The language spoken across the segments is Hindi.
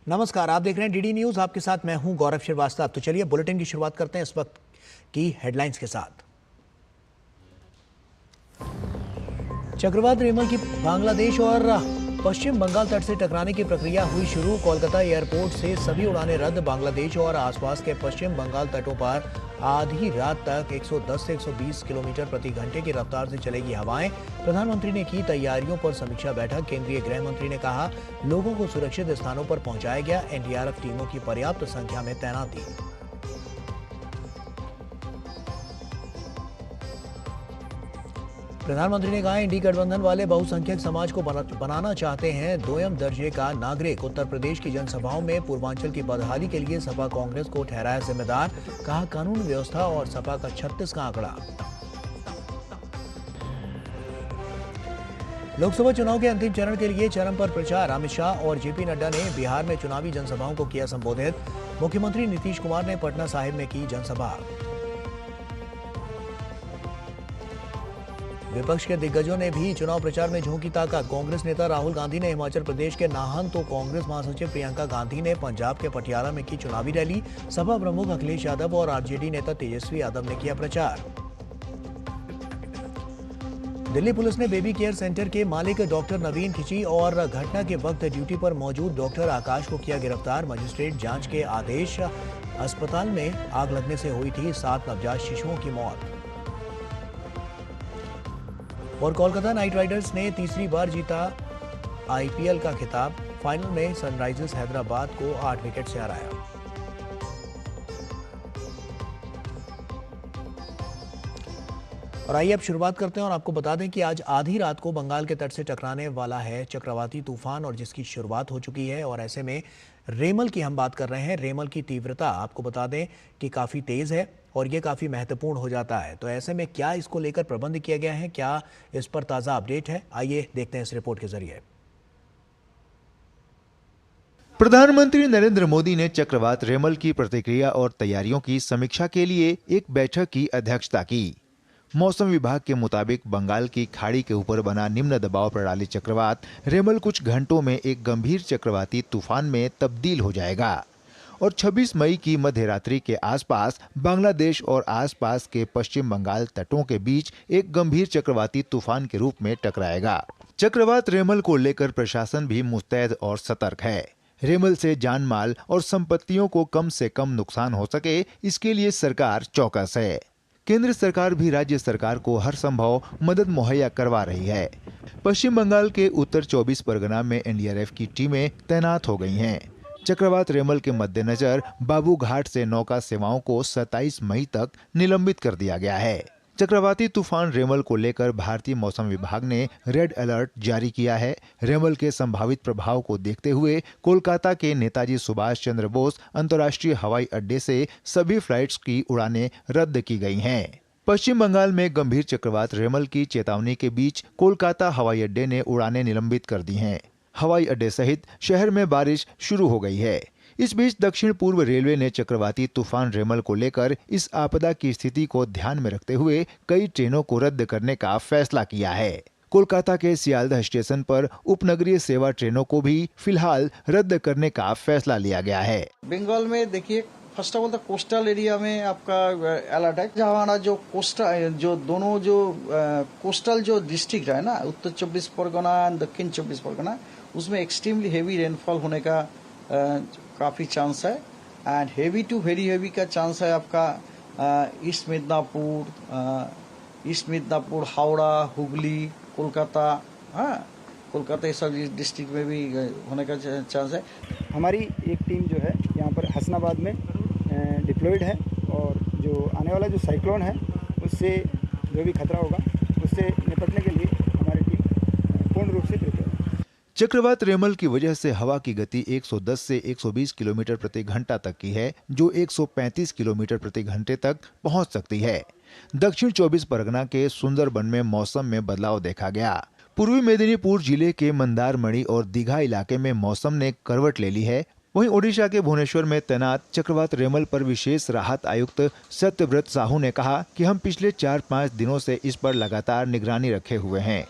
नमस्कार, आप देख रहे हैं डीडी न्यूज। आपके साथ मैं हूं गौरव श्रीवास्तव। तो चलिए बुलेटिन की शुरुआत करते हैं इस वक्त की हेडलाइंस के साथ। चक्रवात रेमल की बांग्लादेश और पश्चिम बंगाल तट से टकराने की प्रक्रिया हुई शुरू। कोलकाता एयरपोर्ट से सभी उड़ानें रद्द। बांग्लादेश और आसपास के पश्चिम बंगाल तटों पर आधी रात तक 110 से 120 किलोमीटर प्रति घंटे की रफ्तार से चलेगी हवाएं। प्रधानमंत्री ने की तैयारियों पर समीक्षा बैठक। केंद्रीय गृह मंत्री ने कहा, लोगों को सुरक्षित स्थानों पर पहुंचाया गया। एनडीआरएफ टीमों की पर्याप्त संख्या में तैनाती। प्रधानमंत्री ने कहा, इंडी गठबंधन वाले बहुसंख्यक समाज को बनाना चाहते हैं दोयम दर्जे का नागरिक। उत्तर प्रदेश की जनसभाओं में पूर्वांचल की बदहाली के लिए सपा कांग्रेस को ठहराया जिम्मेदार। कहा, कानून व्यवस्था और सपा का 36 का आंकड़ा। लोकसभा चुनाव के अंतिम चरण के लिए चरम पर प्रचार। अमित शाह और जेपी नड्डा ने बिहार में चुनावी जनसभाओं को किया संबोधित। मुख्यमंत्री नीतीश कुमार ने पटना साहिब में की जनसभा। विपक्ष के दिग्गजों ने भी चुनाव प्रचार में झोंकी ताकत। कांग्रेस नेता राहुल गांधी ने हिमाचल प्रदेश के नाहन तो कांग्रेस महासचिव प्रियंका गांधी ने पंजाब के पटियाला में की चुनावी रैली। सपा प्रमुख अखिलेश यादव और आरजेडी नेता तेजस्वी यादव ने किया प्रचार। दिल्ली पुलिस ने बेबी केयर सेंटर के मालिक डॉक्टर नवीन खिची और घटना के वक्त ड्यूटी पर मौजूद डॉक्टर आकाश को किया गिरफ्तार। मजिस्ट्रेट जांच के आदेश। अस्पताल में आग लगने से हुई थी 7 नवजात शिशुओं की मौत। और कोलकाता नाइट राइडर्स ने तीसरी बार जीता आईपीएल का खिताब। फाइनल में सनराइजर्स हैदराबाद को 8 विकेट से हराया। और आइए अब शुरुआत करते हैं और आपको बता दें कि आज आधी रात को बंगाल के तट से टकराने वाला है चक्रवाती तूफान, और जिसकी शुरुआत हो चुकी है। और ऐसे में रेमल की हम बात कर रहे हैं। रेमल की तीव्रता आपको बता दें कि काफ़ी तेज़ है और ये काफ़ी महत्वपूर्ण हो जाता है। तो ऐसे में क्या इसको लेकर प्रबंध किया गया है, क्या इस पर ताज़ा अपडेट है, आइए देखते हैं इस रिपोर्ट के जरिए। प्रधानमंत्री नरेंद्र मोदी ने चक्रवात रेमल की प्रतिक्रिया और तैयारियों की समीक्षा के लिए एक बैठक की अध्यक्षता की। मौसम विभाग के मुताबिक बंगाल की खाड़ी के ऊपर बना निम्न दबाव प्रणाली चक्रवात रेमल कुछ घंटों में एक गंभीर चक्रवाती तूफान में तब्दील हो जाएगा और 26 मई की मध्यरात्रि के आसपास बांग्लादेश और आसपास के पश्चिम बंगाल तटों के बीच एक गंभीर चक्रवाती तूफान के रूप में टकराएगा। चक्रवात रेमल को लेकर प्रशासन भी मुस्तैद और सतर्क है। रेमल से जान माल और संपत्तियों को कम से कम नुकसान हो सके, इसके लिए सरकार चौकस है। केंद्र सरकार भी राज्य सरकार को हर संभव मदद मुहैया करवा रही है। पश्चिम बंगाल के उत्तर 24 परगना में एनडीआरएफ की टीमें तैनात हो गई हैं। चक्रवात रेमल के मद्देनजर बाबू घाट से नौका सेवाओं को 27 मई तक निलंबित कर दिया गया है। चक्रवाती तूफान रेमल को लेकर भारतीय मौसम विभाग ने रेड अलर्ट जारी किया है। रेमल के संभावित प्रभाव को देखते हुए कोलकाता के नेताजी सुभाष चंद्र बोस अंतर्राष्ट्रीय हवाई अड्डे से सभी फ्लाइट्स की उड़ानें रद्द की गई हैं। पश्चिम बंगाल में गंभीर चक्रवात रेमल की चेतावनी के बीच कोलकाता हवाई अड्डे ने उड़ानें निलंबित कर दी हैं। हवाई अड्डे सहित शहर में बारिश शुरू हो गई है। इस बीच दक्षिण पूर्व रेलवे ने चक्रवाती तूफान रेमल को लेकर इस आपदा की स्थिति को ध्यान में रखते हुए कई ट्रेनों को रद्द करने का फैसला किया है। कोलकाता के सियालदह स्टेशन पर उपनगरीय सेवा ट्रेनों को भी फिलहाल रद्द करने का फैसला लिया गया है। बंगाल में देखिए, फर्स्ट ऑफ ऑल तो कोस्टल एरिया में आपका अलर्ट है। जहाँ हमारा जो कोस्टल जो डिस्ट्रिक्ट है ना, उत्तर 24 परगना दक्षिण 24 परगना, उसमें एक्सट्रीमली हेवी रेनफॉल होने का काफ़ी चांस है। And heavy to very heavy का चांस है आपका ईस्ट मिदनापुर, हावड़ा, हुगली, कोलकाता, कोलकाता ये सब डिस्ट्रिक्ट में भी होने का चांस है। हमारी एक टीम जो है यहाँ पर हसनाबाद में डिप्लॉयड है और जो आने वाला जो साइक्लोन है उससे जो भी खतरा होगा उससे निपटने के लिए हमारी टीम पूर्ण रूप से प्रिपेयर है। चक्रवात रेमल की वजह से हवा की गति 110 से 120 किलोमीटर प्रति घंटा तक की है, जो 135 किलोमीटर प्रति घंटे तक पहुंच सकती है। दक्षिण 24 परगना के सुंदरबन में मौसम में बदलाव देखा गया। पूर्वी मेदिनीपुर जिले के मंदारमणि और दीघा इलाके में मौसम ने करवट ले ली है। वहीं ओडिशा के भुवनेश्वर में तैनात चक्रवात रेमल पर विशेष राहत आयुक्त सत्यव्रत साहू ने कहा कि हम पिछले 4-5 दिनों से इस पर लगातार निगरानी रखे हुए हैं।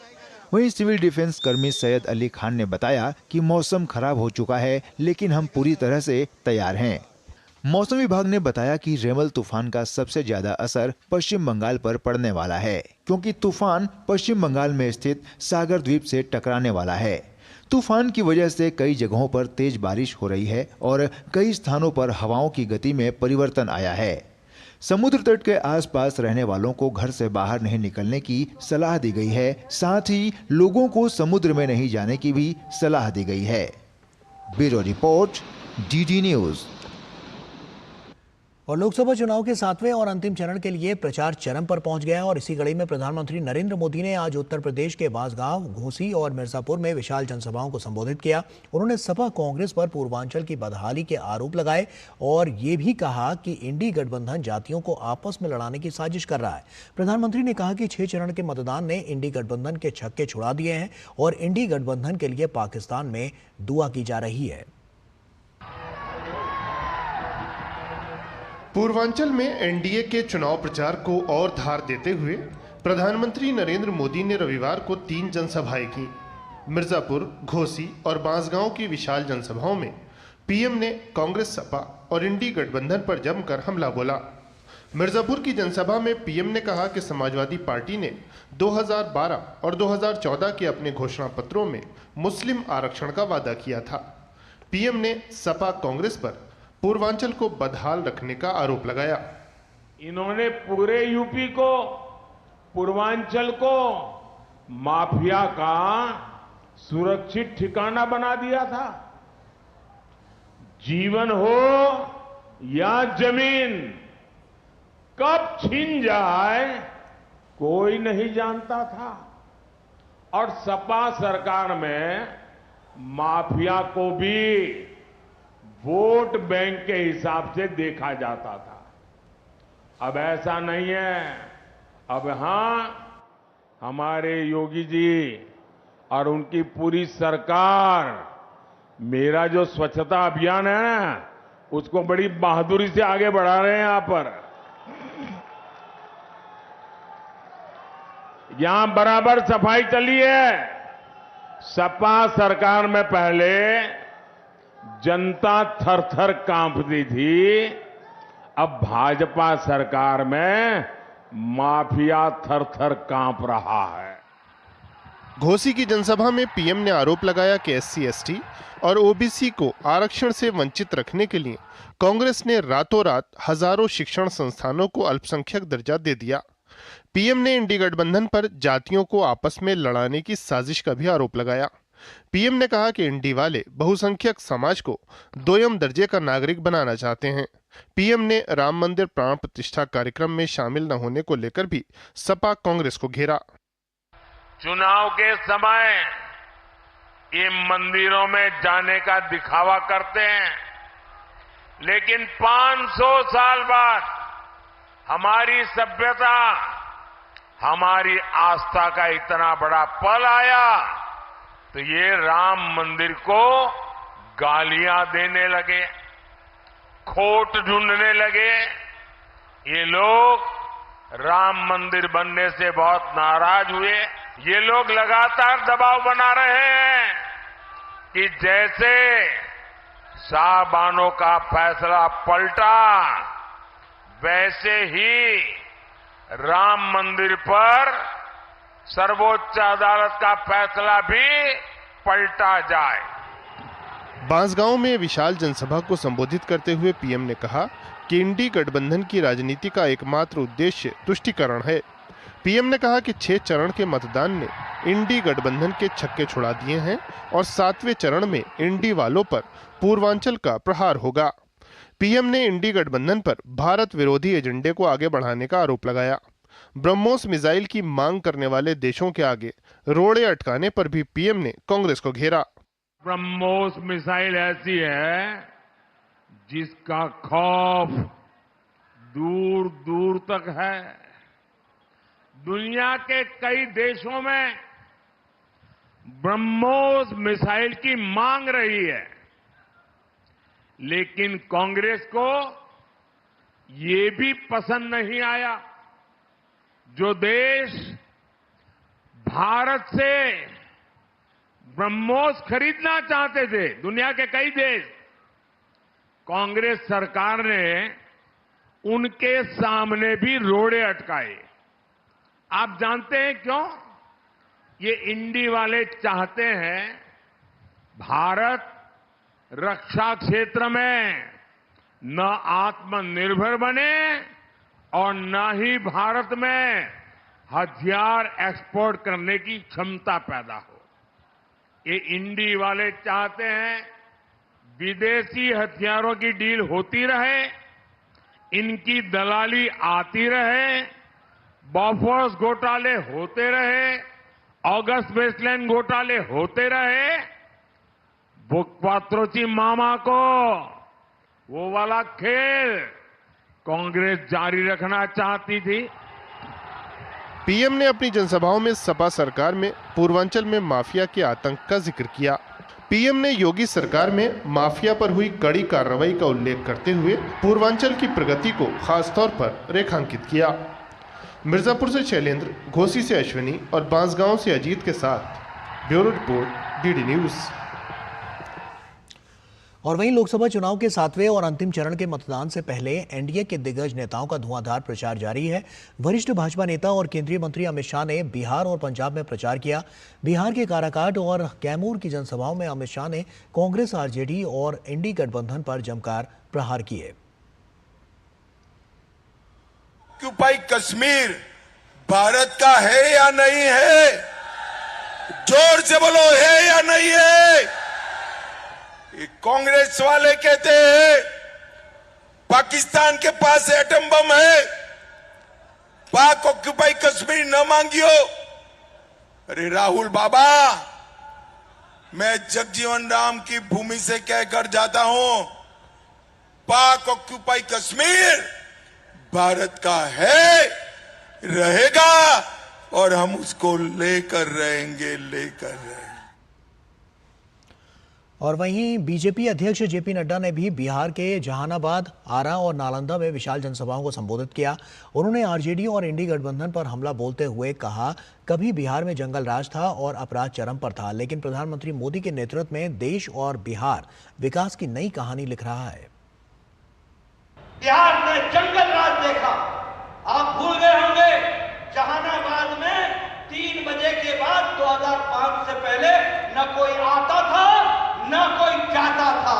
वहीं सिविल डिफेंस कर्मी सैयद अली खान ने बताया कि मौसम खराब हो चुका है, लेकिन हम पूरी तरह से तैयार हैं। मौसम विभाग ने बताया कि रेमल तूफान का सबसे ज्यादा असर पश्चिम बंगाल पर पड़ने वाला है, क्योंकि तूफान पश्चिम बंगाल में स्थित सागर द्वीप से टकराने वाला है। तूफान की वजह से कई जगहों पर तेज बारिश हो रही है और कई स्थानों पर हवाओं की गति में परिवर्तन आया है। समुद्र तट के आसपास रहने वालों को घर से बाहर नहीं निकलने की सलाह दी गई है। साथ ही लोगों को समुद्र में नहीं जाने की भी सलाह दी गई है। Bureau report, DD news. और लोकसभा चुनाव के 7वें और अंतिम चरण के लिए प्रचार चरम पर पहुंच गया और इसी कड़ी में प्रधानमंत्री नरेंद्र मोदी ने आज उत्तर प्रदेश के बांसगांव, घोसी और मिर्जापुर में विशाल जनसभाओं को संबोधित किया। उन्होंने सपा कांग्रेस पर पूर्वांचल की बदहाली के आरोप लगाए और ये भी कहा कि इंडी गठबंधन जातियों को आपस में लड़ाने की साजिश कर रहा है। प्रधानमंत्री ने कहा कि 6 चरण के मतदान ने इंडी गठबंधन के छक्के छुड़ा दिए हैं और इंडी गठबंधन के लिए पाकिस्तान में दुआ की जा रही है। पूर्वांचल में एनडीए के चुनाव प्रचार को और धार देते हुए प्रधानमंत्री नरेंद्र मोदी ने रविवार को 3 जनसभाएं की। मिर्जापुर, घोसी और बांसगांव की विशाल जनसभाओं में पीएम ने कांग्रेस, सपा और इंडी गठबंधन पर जमकर हमला बोला। मिर्जापुर की जनसभा में पीएम ने कहा कि समाजवादी पार्टी ने 2012 और 2014 के अपने घोषणा पत्रों में मुस्लिम आरक्षण का वादा किया था। पीएम ने सपा कांग्रेस पर पूर्वांचल को बदहाल रखने का आरोप लगाया। इन्होंने पूरे यूपी को, पूर्वांचल को माफिया का सुरक्षित ठिकाना बना दिया था। जीवन हो या जमीन कब छीन जाए कोई नहीं जानता था और सपा सरकार में माफिया को भी वोट बैंक के हिसाब से देखा जाता था। अब ऐसा नहीं है। अब हां, हमारे योगी जी और उनकी पूरी सरकार मेरा जो स्वच्छता अभियान है ना, उसको बड़ी बहादुरी से आगे बढ़ा रहे हैं। यहां पर यहां बराबर सफाई चली है। सपा सरकार में पहले जनता थर-थर कांपती थी, अब भाजपा सरकार में माफिया थर-थर कांप रहा है। घोसी की जनसभा में पीएम ने आरोप लगाया कि एससी, एसटी और ओबीसी को आरक्षण से वंचित रखने के लिए कांग्रेस ने रातों रात हजारों शिक्षण संस्थानों को अल्पसंख्यक दर्जा दे दिया। पीएम ने इंडी गठबंधन पर जातियों को आपस में लड़ाने की साजिश का भी आरोप लगाया। पीएम ने कहा कि इंडी वाले बहुसंख्यक समाज को दोयम दर्जे का नागरिक बनाना चाहते हैं। पीएम ने राम मंदिर प्राण प्रतिष्ठा कार्यक्रम में शामिल न होने को लेकर भी सपा कांग्रेस को घेरा। चुनाव के समय ये मंदिरों में जाने का दिखावा करते हैं, लेकिन 500 साल बाद हमारी सभ्यता, हमारी आस्था का इतना बड़ा पल आया तो ये राम मंदिर को गालियां देने लगे, खोट ढूंढने लगे। ये लोग राम मंदिर बनने से बहुत नाराज हुए। ये लोग लगातार दबाव बना रहे हैं कि जैसे साहबानों का फैसला पलटा, वैसे ही राम मंदिर पर सर्वोच्च अदालत का फैसला भी पलटा जाए। बांसगांव में विशाल जनसभा को संबोधित करते हुए पीएम ने कहा कि इंडी गठबंधन की राजनीति का एकमात्र उद्देश्य तुष्टीकरण है। पीएम ने कहा कि 6 चरण के मतदान ने इंडी गठबंधन के छक्के छुड़ा दिए हैं और 7वें चरण में इंडी वालों पर पूर्वांचल का प्रहार होगा। पीएम ने इंडी गठबंधन पर भारत विरोधी एजेंडे को आगे बढ़ाने का आरोप लगाया। ब्रह्मोस मिसाइल की मांग करने वाले देशों के आगे रोड़े अटकाने पर भी पीएम ने कांग्रेस को घेरा। ब्रह्मोस मिसाइल ऐसी है जिसका खौफ दूर दूर तक है। दुनिया के कई देशों में ब्रह्मोस मिसाइल की मांग रही है, लेकिन कांग्रेस को ये भी पसंद नहीं आया जो देश भारत से ब्रह्मोस खरीदना चाहते थे दुनिया के कई देश। कांग्रेस सरकार ने उनके सामने भी रोड़े अटकाए। आप जानते हैं क्यों? ये इंडी वाले चाहते हैं भारत रक्षा क्षेत्र में न आत्मनिर्भर बने और न ही भारत में हथियार एक्सपोर्ट करने की क्षमता पैदा हो। ये इंडी वाले चाहते हैं विदेशी हथियारों की डील होती रहे, इनकी दलाली आती रहे, बॉफोर्स घोटाले होते रहे, ऑगस्ट वेस्टलैंड घोटाले होते रहे। बुकपात्रोची मामा को वो वाला खेल कांग्रेस जारी रखना चाहती थी। पीएम ने अपनी जनसभाओं में सपा सरकार में पूर्वांचल में माफिया के आतंक का जिक्र किया। पीएम ने योगी सरकार में माफिया पर हुई कड़ी कार्रवाई का उल्लेख करते हुए पूर्वांचल की प्रगति को खासतौर पर रेखांकित किया। मिर्जापुर से शैलेंद्र, घोसी से अश्विनी और बांसगांव से अजीत के साथ ब्यूरो रिपोर्ट, डीडी न्यूज। और वहीं लोकसभा चुनाव के 7वें और अंतिम चरण के मतदान से पहले एनडीए के दिग्गज नेताओं का धुआंधार प्रचार जारी है। वरिष्ठ भाजपा नेता और केंद्रीय मंत्री अमित शाह ने बिहार और पंजाब में प्रचार किया। बिहार के काराकाट और कैमूर की जनसभाओं में अमित शाह ने कांग्रेस, आरजेडी और इंडी गठबंधन पर जमकर प्रहार किए। ऑक्युपाई कश्मीर भारत का है या नहीं है? जोर से बोलो, है या नहीं है? कांग्रेस वाले कहते हैं पाकिस्तान के पास एटम बम है, पाक ऑक्युपाई कश्मीर न मांगियो। अरे राहुल बाबा, मैं जगजीवन राम की भूमि से कहकर जाता हूं, पाक ऑक्युपाई कश्मीर भारत का है, रहेगा और हम उसको लेकर रहेंगे। और वहीं बीजेपी अध्यक्ष जेपी नड्डा ने भी बिहार के जहानाबाद, आरा और नालंदा में विशाल जनसभाओं को संबोधित किया। उन्होंने आरजेडी और इंडी गठबंधन पर हमला बोलते हुए कहा, कभी बिहार में जंगल राज था और अपराध चरम पर था, लेकिन प्रधानमंत्री मोदी के नेतृत्व में देश और बिहार विकास की नई कहानी लिख रहा है। बिहार ने जंगल राज देखा। आप भूल गए होंगे, जहानाबाद में 3 बजे के बाद 2005 से पहले न कोई आता था न कोई जाता था।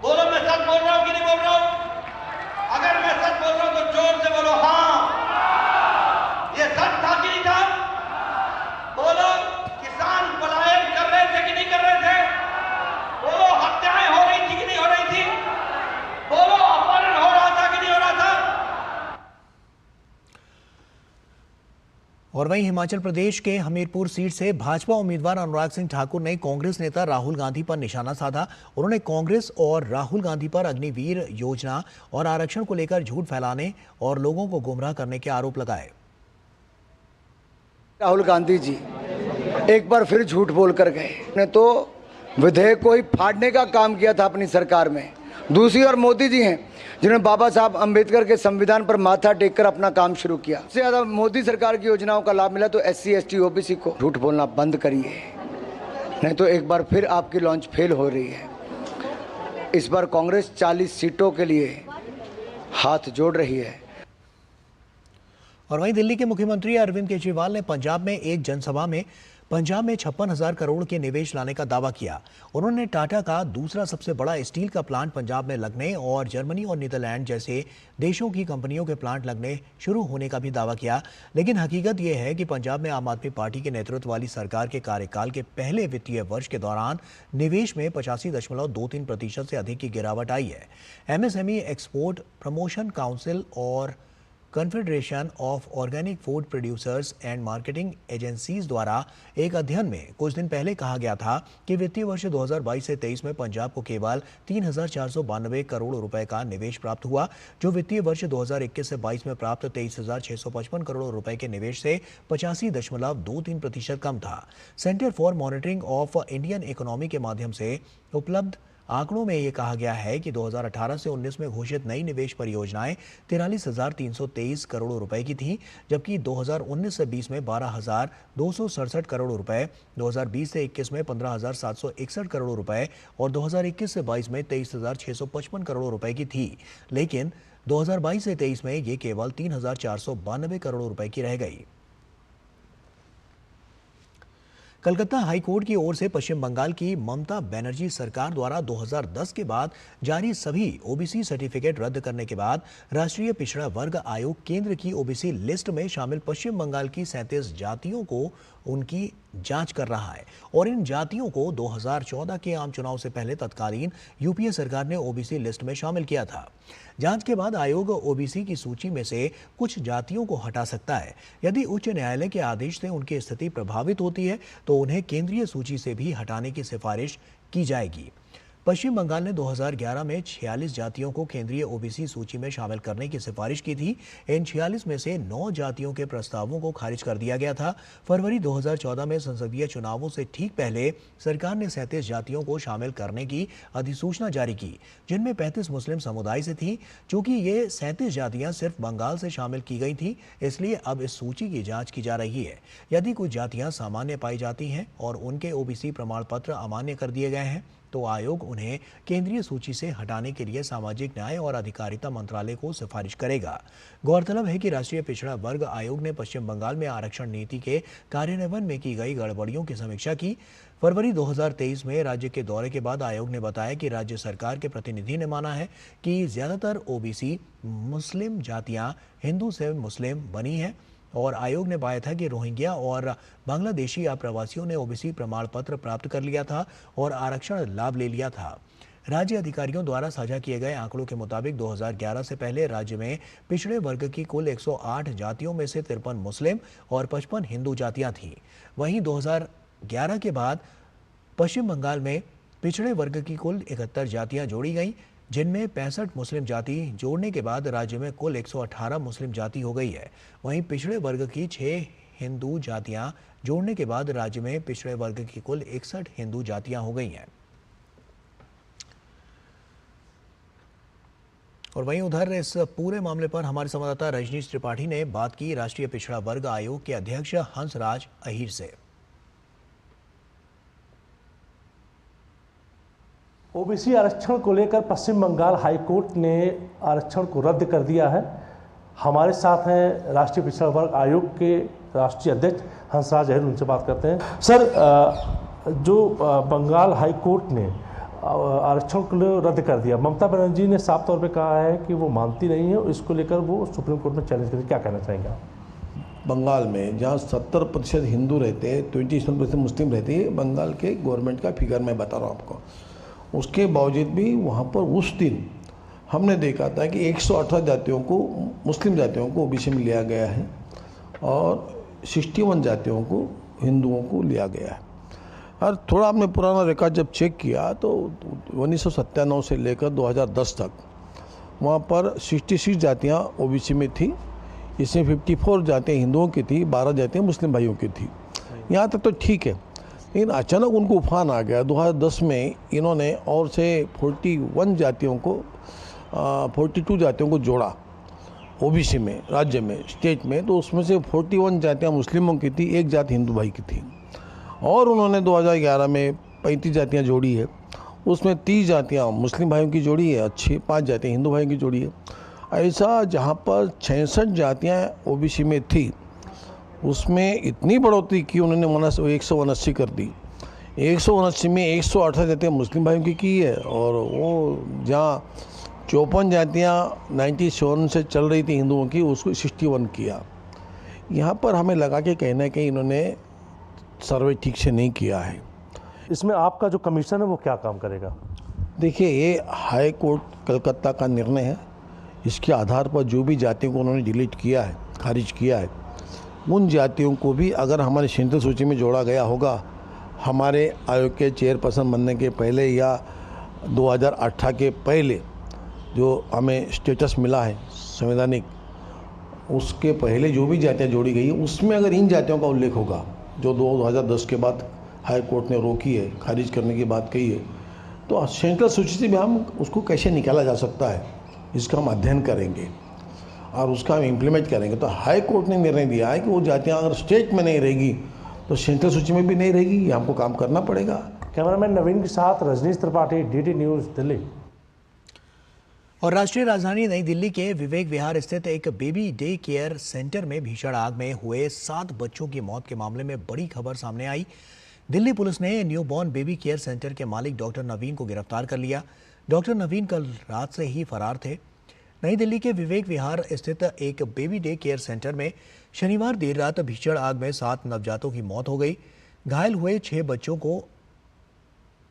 बोलो, मैं सच बोल रहा हूं कि नहीं बोल रहा हूं? अगर मैं सच बोल रहा हूं तो जोर से बोलो हाँ। ये सच था कि नहीं था? बोलो, किसान पलायन कर रहे थे कि नहीं कर रहे थे? बोलो, हत्याएं हो रही थी कि नहीं हो रही थी? बोलो, अपहरण हो रहा था कि नहीं हो रहा था? और वहीं हिमाचल प्रदेश के हमीरपुर सीट से भाजपा उम्मीदवार अनुराग सिंह ठाकुर ने कांग्रेस नेता राहुल गांधी पर निशाना साधा। उन्होंने कांग्रेस और राहुल गांधी पर अग्निवीर योजना और आरक्षण को लेकर झूठ फैलाने और लोगों को गुमराह करने के आरोप लगाए। राहुल गांधी जी एक बार फिर झूठ बोल कर गए। ने तो विधेयक को ही फाड़ने का काम किया था अपनी सरकार में। दूसरी ओर मोदी जी हैं जिन्होंने बाबा साहब अंबेडकर के संविधान पर माथा टेककर अपना काम शुरू किया। सबसे ज्यादा मोदी सरकार की योजनाओं का लाभ मिला तो SC, ST, OBC को। झूठ बोलना बंद करिए, नहीं तो एक बार फिर आपकी लॉन्च फेल हो रही है। इस बार कांग्रेस 40 सीटों के लिए हाथ जोड़ रही है। और वहीं दिल्ली के मुख्यमंत्री अरविंद केजरीवाल ने पंजाब में एक जनसभा में 56,000 करोड़ के निवेश लाने का दावा किया। उन्होंने टाटा का दूसरा सबसे बड़ा स्टील का प्लांट पंजाब में लगने और जर्मनी और नीदरलैंड जैसे देशों की कंपनियों के प्लांट लगने शुरू होने का भी दावा किया। लेकिन हकीकत यह है कि पंजाब में आम आदमी पार्टी के नेतृत्व वाली सरकार के कार्यकाल के पहले वित्तीय वर्ष के दौरान निवेश में 85.23% से अधिक की गिरावट आई है। MSME एक्सपोर्ट प्रमोशन काउंसिल और confederation of organic food producers and marketing agencies द्वारा एक अध्ययन में कुछ दिन पहले कहा गया था कि वित्तीय वर्ष 2022 से 23 में पंजाब को केवल 3,492 करोड़ रुपए का निवेश प्राप्त हुआ, जो वित्तीय वर्ष 2021 से 22 में प्राप्त 23,655 करोड़ रुपए के निवेश से 85.23% कम था। Centre for monitoring of Indian economy के माध्यम से उपलब्ध आंकड़ों में ये कहा गया है कि 2018 से 19 में घोषित नई निवेश परियोजनाएं 43,323 करोड़ रुपए की थीं, जबकि 2019 से 20 में 12,267 करोड़ रुपए, 2020 से 21 में 15,761 करोड़ रुपए और 2021 से 22 में 23,655 करोड़ रुपए की थी। लेकिन 2022 से 23 में ये केवल 3,492 करोड़ रुपए की रह गई। कलकत्ता हाई कोर्ट की ओर से पश्चिम बंगाल की ममता बनर्जी सरकार द्वारा 2010 के बाद जारी सभी ओबीसी सर्टिफिकेट रद्द करने के बाद राष्ट्रीय पिछड़ा वर्ग आयोग केंद्र की ओबीसी लिस्ट में शामिल पश्चिम बंगाल की 37 जातियों को उनकी जांच कर रहा है और इन जातियों को 2014 के आम चुनाव से पहले तत्कालीन यूपीए सरकार ने ओबीसी लिस्ट में शामिल किया था। जांच के बाद आयोग ओबीसी की सूची में से कुछ जातियों को हटा सकता है। यदि उच्च न्यायालय के आदेश से उनकी स्थिति प्रभावित होती है तो उन्हें केंद्रीय सूची से भी हटाने की सिफारिश की जाएगी। पश्चिम बंगाल ने 2011 में 46 जातियों को केंद्रीय ओबीसी सूची में शामिल करने की सिफारिश की थी। इन 46 में से 9 जातियों के प्रस्तावों को खारिज कर दिया गया था। फरवरी 2014 में संसदीय चुनावों से ठीक पहले सरकार ने 37 जातियों को शामिल करने की अधिसूचना जारी की, जिनमें 35 मुस्लिम समुदाय से थी। चूंकि ये 37 जातियां सिर्फ बंगाल से शामिल की गई थी, इसलिए अब इस सूची की जांच की जा रही है। यदि कुछ जातियां सामान्य पाई जाती हैं और उनके ओबीसी प्रमाण पत्र अमान्य कर दिए गए हैं तो आयोग उन्हें केंद्रीय सूची से हटाने के लिए सामाजिक न्याय और अधिकारिता मंत्रालय को सिफारिश करेगा। गौरतलब है कि राष्ट्रीय पिछड़ा वर्ग आयोग ने पश्चिम बंगाल में आरक्षण नीति के कार्यान्वयन में की गई गड़बड़ियों की समीक्षा की। फरवरी 2023 में राज्य के दौरे के बाद आयोग ने बताया कि राज्य सरकार के प्रतिनिधि ने माना है कि ज्यादातर ओबीसी मुस्लिम जातियां हिंदू से मुस्लिम बनी हैं और आयोग ने पाया था कि रोहिंग्या और बांग्लादेशी अप्रवासियों ने ओबीसी प्रमाण पत्र प्राप्त कर लिया था और आरक्षण लाभ ले लिया था। राज्य अधिकारियों द्वारा साझा किए गए आंकड़ों के मुताबिक 2011 से पहले राज्य में पिछड़े वर्ग की कुल 108 जातियों में से 53 मुस्लिम और 55 हिंदू जातियां थीं। वहीं 2011 के बाद पश्चिम बंगाल में पिछड़े वर्ग की कुल 71 जातियां जोड़ी गईं, जिनमें 65 मुस्लिम जाति जोड़ने के बाद राज्य में कुल 118 मुस्लिम जाति हो गई है। वहीं पिछड़े वर्ग की 6 हिंदू जातियां जोड़ने के बाद राज्य में पिछड़े वर्ग की कुल 61 हिंदू जातियां हो गई हैं। और वहीं उधर इस पूरे मामले पर हमारे संवाददाता रजनीश त्रिपाठी ने बात की राष्ट्रीय पिछड़ा वर्ग आयोग के अध्यक्ष हंसराज अहीर से। ओबीसी आरक्षण को लेकर पश्चिम बंगाल हाई कोर्ट ने आरक्षण को रद्द कर दिया है। हमारे साथ हैं राष्ट्रीय पिछड़ा वर्ग आयोग के राष्ट्रीय अध्यक्ष हंसराज अहीर, उनसे बात करते हैं। सर, जो बंगाल हाई कोर्ट ने आरक्षण को रद्द कर दिया, ममता बनर्जी ने साफ तौर पे कहा है कि वो मानती नहीं है, इसको लेकर वो सुप्रीम कोर्ट में चैलेंज करेंगे, क्या कहना चाहेंगे आप? बंगाल में जहाँ 70% हिंदू रहते हैं, 27% मुस्लिम रहते हैं, बंगाल के गवर्नमेंट का फिगर मैं बता रहा हूँ आपको। उसके बावजूद भी वहाँ पर उस दिन हमने देखा था कि 118 जातियों को, मुस्लिम जातियों को ओबीसी में लिया गया है और 61 जातियों को, हिंदुओं को लिया गया है। और थोड़ा हमने पुराना रिकॉर्ड जब चेक किया तो 1997 से लेकर 2010 तक वहाँ पर 66 जातियाँ ओबीसी में थी। इसमें 54 जातियाँ हिंदुओं की थी, 12 जातियाँ मुस्लिम भाइयों की थी। यहाँ तक तो ठीक है, लेकिन अचानक उनको उफान आ गया। 2010 में इन्होंने और से 41 जातियों को 42 जातियों को जोड़ा ओबीसी में, राज्य में, स्टेट में। तो उसमें से 41 जातियाँ मुस्लिमों की थी, 1 जाति हिंदू भाई की थी। और उन्होंने 2011 में 35 जातियाँ जोड़ी है, उसमें 30 जातियाँ मुस्लिम भाइयों की जोड़ी है, अच्छी 5 जातियाँ हिंदू भाइयों की जोड़ी है। ऐसा जहाँ पर 66 जातियाँ ओबीसी में थी, उसमें इतनी बढ़ोतरी की उन्होंने 179 कर दी। 179 में 118 जातियाँ मुस्लिम भाइयों की है और वो जहाँ 54 जातियाँ 97 से चल रही थी हिंदुओं की, उसको 61 किया। यहाँ पर हमें लगा कि कहीं ना कहीं इन्होंने सर्वे ठीक से नहीं किया है। इसमें आपका जो कमीशन है वो क्या काम करेगा? देखिए, ये हाई कोर्ट कलकत्ता का निर्णय है। इसके आधार पर जो भी जातियों को उन्होंने डिलीट किया है, खारिज किया है, उन जातियों को भी अगर हमारी सेंट्रल सूची में जोड़ा गया होगा, हमारे आयोग के चेयरपर्सन बनने के पहले या 2018 के पहले जो हमें स्टेटस मिला है संवैधानिक, उसके पहले जो भी जातियाँ जोड़ी गई हैं, उसमें अगर इन जातियों का उल्लेख होगा जो 2010 के बाद हाई कोर्ट ने रोकी है, खारिज करने की बात कही है, तो सेंट्रल सूची से भी हम उसको कैसे निकाला जा सकता है, इसका हम अध्ययन करेंगे और उसका हम इम्प्लीमेंट करेंगे। तो हाई कोर्ट ने निर्णय दिया है कि वो जातियाँ अगर स्टेट में नहीं रहेगी तो सेंट्रल सूची में भी नहीं रहेगी, ये हमको काम करना पड़ेगा। कैमरामैन नवीन के साथ रजनीश त्रिपाठी, DD न्यूज़, दिल्ली। और राष्ट्रीय राजधानी नई दिल्ली के विवेक विहार स्थित एक बेबी डे केयर सेंटर में भीषण आग में हुए 7 बच्चों की मौत के मामले में बड़ी खबर सामने आई। दिल्ली पुलिस ने न्यूबॉर्न बेबी केयर सेंटर के मालिक डॉक्टर नवीन को गिरफ्तार कर लिया। डॉक्टर नवीन कल रात से ही फरार थे। नई दिल्ली के विवेक विहार स्थित एक बेबी डे केयर सेंटर में शनिवार देर रात भीषण आग में 7 नवजातों की मौत हो गई। घायल हुए 6 बच्चों को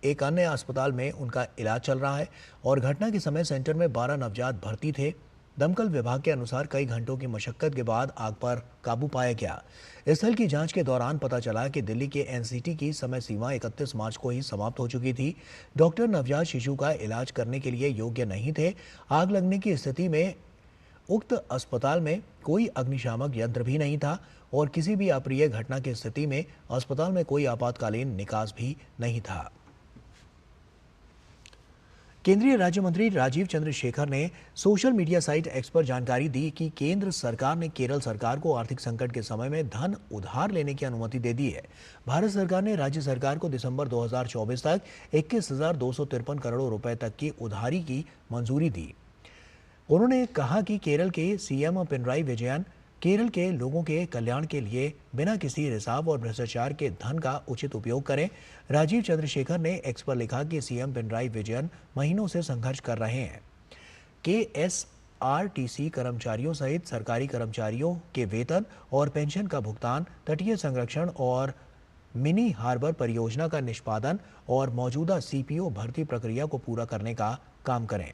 एक अन्य अस्पताल में उनका इलाज चल रहा है और घटना के समय सेंटर में 12 नवजात भर्ती थे। दमकल विभाग के अनुसार कई घंटों की मशक्कत के बाद आग पर काबू पाया गया। स्थल की जांच के दौरान पता चला कि दिल्ली के एनसीटी की समय सीमा 31 मार्च को ही समाप्त हो चुकी थी। डॉक्टर नवजात शिशु का इलाज करने के लिए योग्य नहीं थे। आग लगने की स्थिति में उक्त अस्पताल में कोई अग्निशामक यंत्र भी नहीं था और किसी भी अप्रिय घटना की स्थिति में अस्पताल में कोई आपातकालीन निकास भी नहीं था। केंद्रीय राज्य मंत्री राजीव चंद्रशेखर ने सोशल मीडिया साइट एक्स पर जानकारी दी कि केंद्र सरकार ने केरल सरकार को आर्थिक संकट के समय में धन उधार लेने की अनुमति दे दी है। भारत सरकार ने राज्य सरकार को दिसंबर 2024 तक 21,253 करोड़ रुपए तक की उधारी की मंजूरी दी। उन्होंने कहा कि केरल के सीएम पिनराई विजयन केरल के लोगों के कल्याण के लिए बिना किसी रिसाव और भ्रष्टाचार के धन का उचित उपयोग करें। राजीव चंद्रशेखर ने एक्स पर लिखा कि सीएम पिनराई विजयन महीनों से संघर्ष कर रहे हैं। KSRTC कर्मचारियों सहित सरकारी कर्मचारियों के वेतन और पेंशन का भुगतान, तटीय संरक्षण और मिनी हार्बर परियोजना का निष्पादन और मौजूदा CPO भर्ती प्रक्रिया को पूरा करने का काम करें।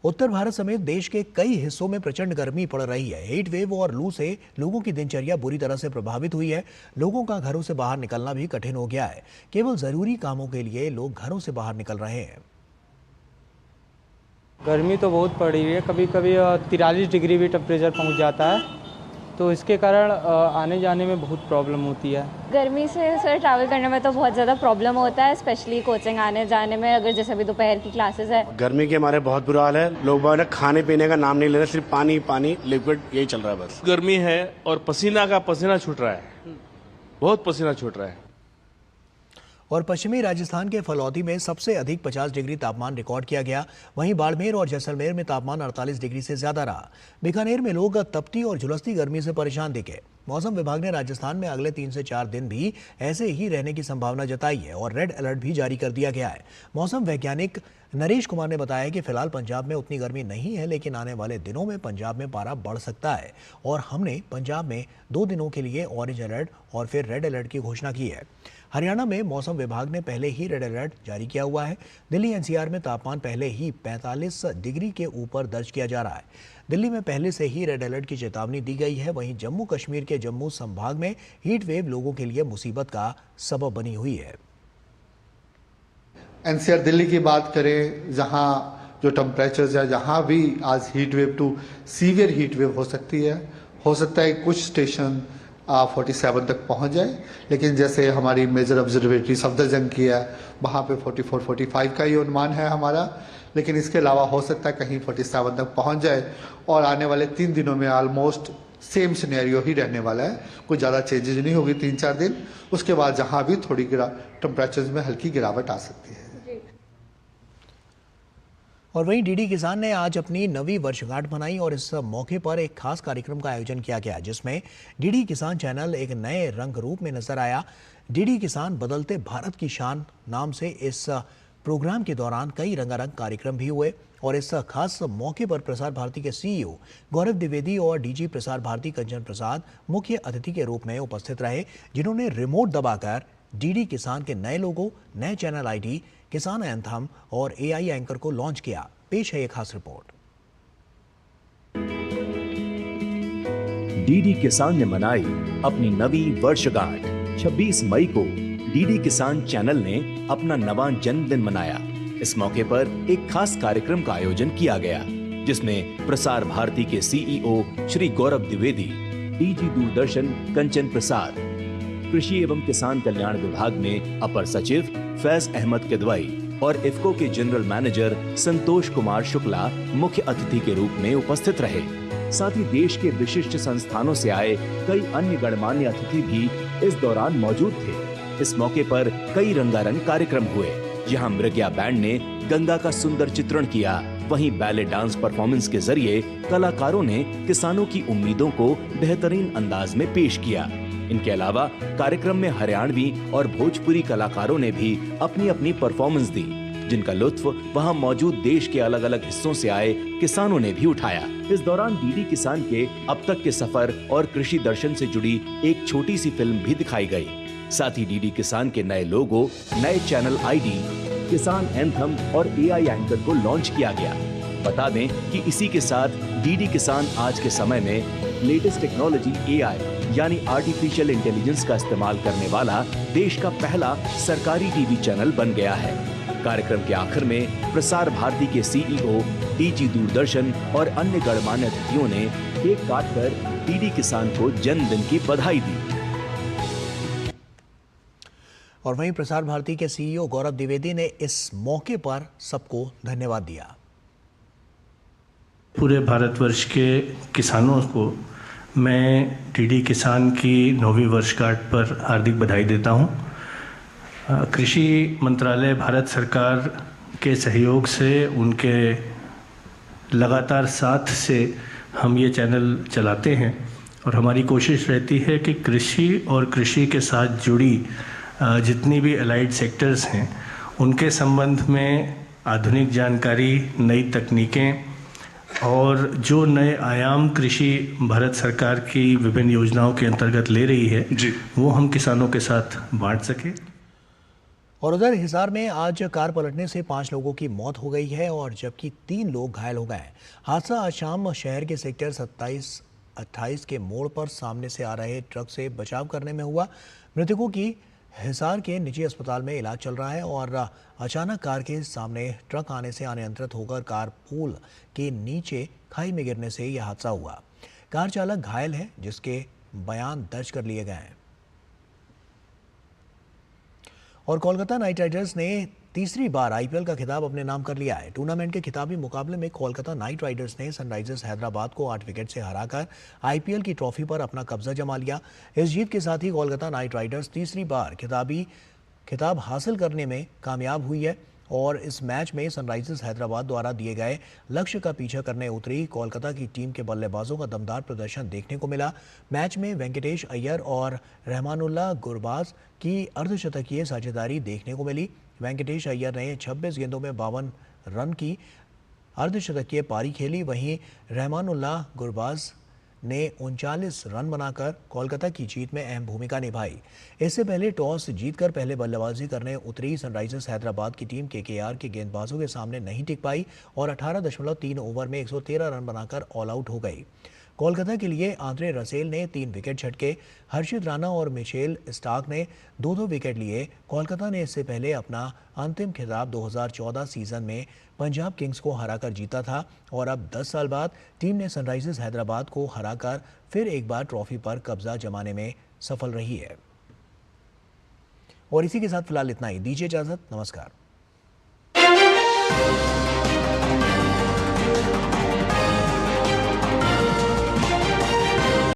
उत्तर भारत समेत देश के कई हिस्सों में प्रचंड गर्मी पड़ रही है। हीट वेव और लू से लोगों की दिनचर्या बुरी तरह से प्रभावित हुई है। लोगों का घरों से बाहर निकलना भी कठिन हो गया है। केवल जरूरी कामों के लिए लोग घरों से बाहर निकल रहे हैं। गर्मी तो बहुत पड़ रही है, कभी कभी 43 डिग्री भी टेम्परेचर पहुंच जाता है, तो इसके कारण आने जाने में बहुत प्रॉब्लम होती है। गर्मी से सर ट्रैवल करने में तो बहुत ज़्यादा प्रॉब्लम होता है, स्पेशली कोचिंग आने जाने में। अगर जैसे अभी दोपहर की क्लासेस है, गर्मी के हमारे बहुत बुरा हाल है। लोग बाहर खाने पीने का नाम नहीं ले रहे, सिर्फ पानी पानी लिक्विड यही चल रहा है बस। गर्मी है और पसीना छूट रहा है, बहुत पसीना छूट रहा है। और पश्चिमी राजस्थान के फलौदी में सबसे अधिक 50 डिग्री तापमान रिकॉर्ड किया गया। वहीं बाड़मेर और जैसलमेर में तापमान 48 डिग्री से ज्यादा रहा। बीकानेर में लोग तपती और झुलसती गर्मी से परेशान दिखे। मौसम विभाग ने राजस्थान में अगले 3 से 4 दिन भी ऐसे ही रहने की संभावना जताई है और रेड अलर्ट भी जारी कर दिया गया है। मौसम वैज्ञानिक नरेश कुमार ने बताया कि फिलहाल पंजाब में उतनी गर्मी नहीं है, लेकिन आने वाले दिनों में पंजाब में पारा बढ़ सकता है और हमने पंजाब में 2 दिनों के लिए ऑरेंज अलर्ट और फिर रेड अलर्ट की घोषणा की है। हरियाणा में मौसम विभाग ने पहले ही रेड अलर्ट जारी किया हुआ है। दिल्ली NCR में तापमान पहले ही 45 डिग्री के ऊपर दर्ज किया जा रहा है। दिल्ली में पहले से ही रेड अलर्ट की चेतावनी दी गई है। वहीं जम्मू कश्मीर के जम्मू संभाग में हीट वेव लोगों के लिए मुसीबत का सबब बनी हुई है। NCR दिल्ली की बात करें, जहां जो टेम्परेचर्स है, जहां भी आज heat wave to severe heat wave हो सकती है। हो सकता है कुछ स्टेशन 47 तक पहुंच जाए, लेकिन जैसे हमारी मेजर ऑब्जर्वेटरी सफदरजंग की है, वहाँ पे 44-45 का ही अनुमान है हमारा। लेकिन इसके अलावा हो सकता है कहीं 47 तक पहुंच जाए और आने वाले 3 दिनों में ऑलमोस्ट सेम सिनेरियो ही रहने वाला है। कोई ज़्यादा चेंजेस नहीं होगी 3-4 दिन। उसके बाद जहाँ भी थोड़ी टेम्परेचर में हल्की गिरावट आ सकती है। और वहीं डीडी किसान ने आज अपनी 9वीं वर्षगांठ मनाई और इस मौके पर एक खास कार्यक्रम का आयोजन किया गया, जिसमें डीडी किसान चैनल एक नए रंग रूप में नजर आया। डीडी किसान बदलते भारत की शान नाम से इस प्रोग्राम के दौरान कई रंगारंग कार्यक्रम भी हुए और इस खास मौके पर प्रसार भारती के CEO गौरव द्विवेदी और DG प्रसार भारती कंचन प्रसाद मुख्य अतिथि के रूप में उपस्थित रहे, जिन्होंने रिमोट दबाकर डीडी किसान के नए लोगो, नए चैनल ID, किसान एंथम और AI एंकर को लॉन्च किया। पेश है एक खास रिपोर्ट। डीडी किसान ने मनाई अपनी 9वीं वर्षगांठ। 26 मई को डीडी किसान चैनल ने अपना 9वां जन्मदिन मनाया। इस मौके पर एक खास कार्यक्रम का आयोजन किया गया, जिसमें प्रसार भारती के CEO श्री गौरव द्विवेदी, डीजी दूरदर्शन कंचन प्रसाद, कृषि एवं किसान कल्याण विभाग में अपर सचिव फैज अहमद किदवई और इफ्को के जनरल मैनेजर संतोष कुमार शुक्ला मुख्य अतिथि के रूप में उपस्थित रहे। साथ ही देश के विशिष्ट संस्थानों से आए कई अन्य गणमान्य अतिथि भी इस दौरान मौजूद थे। इस मौके पर कई रंगारंग कार्यक्रम हुए, जहां मृग्या बैंड ने गंगा का सुंदर चित्रण किया, वहीं बैले डांस परफॉर्मेंस के जरिए कलाकारों ने किसानों की उम्मीदों को बेहतरीन अंदाज में पेश किया। इनके अलावा कार्यक्रम में हरियाणवी और भोजपुरी कलाकारों ने भी अपनी अपनी परफॉर्मेंस दी, जिनका लुत्फ वहां मौजूद देश के अलग अलग हिस्सों से आए किसानों ने भी उठाया। इस दौरान डीडी किसान के अब तक के सफर और कृषि दर्शन से जुड़ी एक छोटी सी फिल्म भी दिखाई गई। साथ ही डीडी किसान के नए लोगो, नए चैनल आईडी, किसान एंथम और एआई एंकर को लॉन्च किया गया। बता दें कि इसी के साथ डीडी किसान आज के समय में लेटेस्ट टेक्नोलॉजी एआई यानी आर्टिफिशियल इंटेलिजेंस का इस्तेमाल करने वाला देश का पहला सरकारी टीवी चैनल बन गया है। कार्यक्रम के आखिर में प्रसार भारती के सीईओ, डीजी दूरदर्शन और अन्य गणमान्य अतिथियों ने केक काटकर डीडी किसान को जन्मदिन की बधाई दी। और वहीं प्रसार भारती के सीईओ गौरव द्विवेदी ने इस मौके पर सबको धन्यवाद दिया। पूरे भारतवर्ष के किसानों को मैं डीडी किसान की 9वीं वर्षगांठ पर हार्दिक बधाई देता हूं। कृषि मंत्रालय भारत सरकार के सहयोग से, उनके लगातार साथ से हम ये चैनल चलाते हैं और हमारी कोशिश रहती है कि कृषि और कृषि के साथ जुड़ी जितनी भी अलाइड सेक्टर्स हैं उनके संबंध में आधुनिक जानकारी, नई तकनीकें और जो नए आयाम कृषि भारत सरकार की विभिन्न योजनाओं के अंतर्गत ले रही है वो हम किसानों के साथ बांट सके। और उधर हिसार में आज कार पलटने से 5 लोगों की मौत हो गई है और जबकि 3 लोग घायल हो गए। हादसा आज शाम शहर के सेक्टर 27-28 के मोड़ पर सामने से आ रहे ट्रक से बचाव करने में हुआ। मृतकों की हिसार के निजी अस्पताल में इलाज चल रहा है और अचानक कार के सामने ट्रक आने से अनियंत्रित होकर कार पुल के नीचे खाई में गिरने से यह हादसा हुआ। कार चालक घायल है, जिसके बयान दर्ज कर लिए गए हैं। और कोलकाता नाइट राइडर्स ने तीसरी बार आईपीएल का खिताब अपने नाम कर लिया है। टूर्नामेंट के खिताबी मुकाबले में कोलकाता नाइट राइडर्स ने सनराइजर्स हैदराबाद को 8 विकेट से हराकर आईपीएल की ट्रॉफी पर अपना कब्जा जमा लिया। इस जीत के साथ ही कोलकाता नाइट राइडर्स तीसरी बार खिताब हासिल करने में कामयाब हुई है और इस मैच में सनराइजर्स हैदराबाद द्वारा दिए गए लक्ष्य का पीछा करने उतरी कोलकाता की टीम के बल्लेबाजों का दमदार प्रदर्शन देखने को मिला। मैच में वेंकटेश अय्यर और रहमानुल्लाह गुरबाज की अर्धशतकीय साझेदारी देखने को मिली। वेंकटेश अय्यर ने 26 गेंदों में 52 रन की अर्धशतकीय पारी खेली, वहीं रहमानुल्लाह गुरबाज ने 39 रन बनाकर कोलकाता की जीत में अहम भूमिका निभाई। इससे पहले टॉस जीतकर पहले बल्लेबाजी करने उतरी सनराइजर्स हैदराबाद की टीम केकेआर के गेंदबाजों के सामने नहीं टिक पाई और 18.3 ओवर में 113 रन बनाकर ऑल आउट हो गई। कोलकाता के लिए आंद्रे रसेल ने 3 विकेट झटके। हर्षित राणा और मिचेल स्टार्क ने 2-2 विकेट लिए। कोलकाता ने इससे पहले अपना अंतिम खिताब 2014 सीजन में पंजाब किंग्स को हराकर जीता था और अब 10 साल बाद टीम ने सनराइजर्स हैदराबाद को हराकर फिर एक बार ट्रॉफी पर कब्जा जमाने में सफल रही है। और इसी के साथ फिलहाल इतना ही। दीजिए इजाजत, नमस्कार।